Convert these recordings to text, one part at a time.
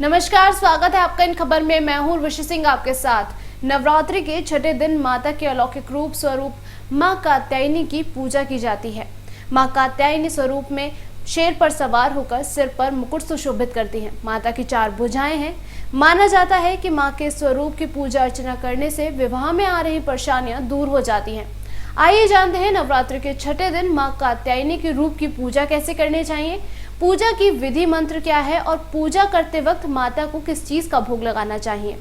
नमस्कार, स्वागत है आपका इन खबर में। मैं हूं ऋषि सिंह आपके साथ। नवरात्रि के छठे दिन माता के अलौकिक रूप स्वरूप मां कात्यायनी की पूजा की जाती है। मां कात्यायनी स्वरूप में शेर पर सवार होकर सिर पर मुकुट सुशोभित करती हैं। माता की 4 भुजाएं हैं। माना जाता है कि मां के स्वरूप की पूजा अर्चना करने से विवाह में आ रही परेशानियां दूर हो जाती हैं। आइए जानते हैं नवरात्रि के छठे दिन मां कात्यायनी के रूप की पूजा कैसे करनी चाहिए, पूजा की विधि मंत्र क्या है और पूजा करते वक्त माता को किस चीज का भोग लगाना चाहिए।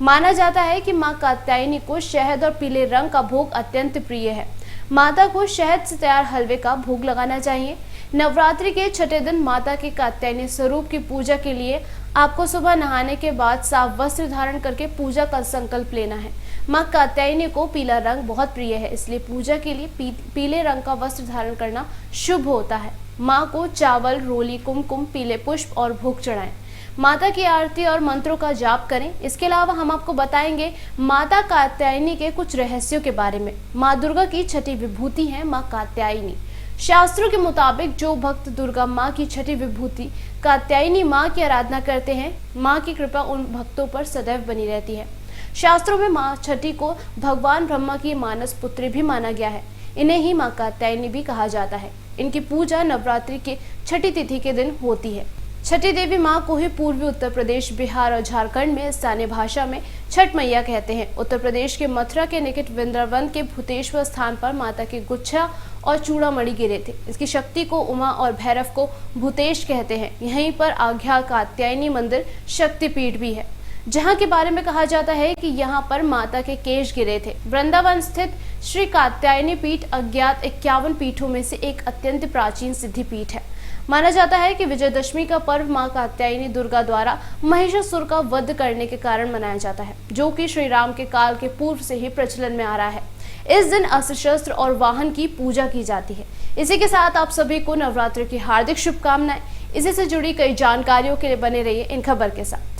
माना जाता है कि मां कात्यायनी को शहद और पीले रंग का भोग अत्यंत प्रिय है। माता को शहद से तैयार हलवे का भोग लगाना चाहिए। नवरात्रि के छठे दिन माता के कात्यायनी स्वरूप की पूजा के लिए आपको सुबह नहाने के बाद साफ वस्त्र धारण करके पूजा का संकल्प लेना है। मां कात्यायनी को पीला रंग बहुत प्रिय है, इसलिए पूजा के लिए पीले रंग का वस्त्र धारण करना शुभ होता है। मां को चावल, रोली, कुमकुम, पीले पुष्प और भोग चढ़ाएं। माता की आरती और मंत्रों का जाप करें। इसके अलावा हम आपको बताएंगे माता कात्यायनी के कुछ रहस्यों के बारे में। मां दुर्गा की छठी विभूति है मां कात्यायनी। शास्त्रों के मुताबिक जो भक्त दुर्गा मां की छठी विभूति कात्यायनी मां की आराधना करते हैं, मां की कृपा उन भक्तों पर सदैव बनी रहती है। शास्त्रों में मां छठी को भगवान ब्रह्मा की मानस पुत्री भी माना गया है। इन्हें ही मां कात्यायनी भी कहा जाता है। इनकी पूजा नवरात्रि के छठी तिथि के दिन होती है। छठी देवी मां को ही पूर्वी उत्तर प्रदेश, बिहार और झारखंड में स्थानीय भाषा में छठ मैया कहते हैं। उत्तर प्रदेश के मथुरा के निकट वृंदावन के भूतेश्वर स्थान पर माता के गुच्छा और चूड़ामणि गिरे थे। इसकी शक्ति को उमा और भैरव को भूतेश कहते हैं। यहीं पर आज्ञा कात्यायनी मंदिर शक्तिपीठ भी है, जहां के बारे में कहा जाता है कि यहां पर माता के केश गिरे थे। वृंदावन स्थित श्री कात्यायनी पीठ अज्ञात 51 पीठों में से एक अत्यंत प्राचीन सिद्धि पीठ है। माना जाता है कि विजयदशमी का पर्व मां कात्यायनी दुर्गा द्वारा महिषासुर का वध करने के कारण मनाया जाता है, जो कि श्री राम के काल के पूर्व से ही प्रचलन में आ रहा है। इस दिन अस्त्र शस्त्र और वाहन की पूजा की जाती है। इसी के साथ आप सभी को नवरात्रि की हार्दिक शुभकामनाएं। इसी से जुड़ी कई जानकारियों के लिए बने रहिए इन खबर के साथ।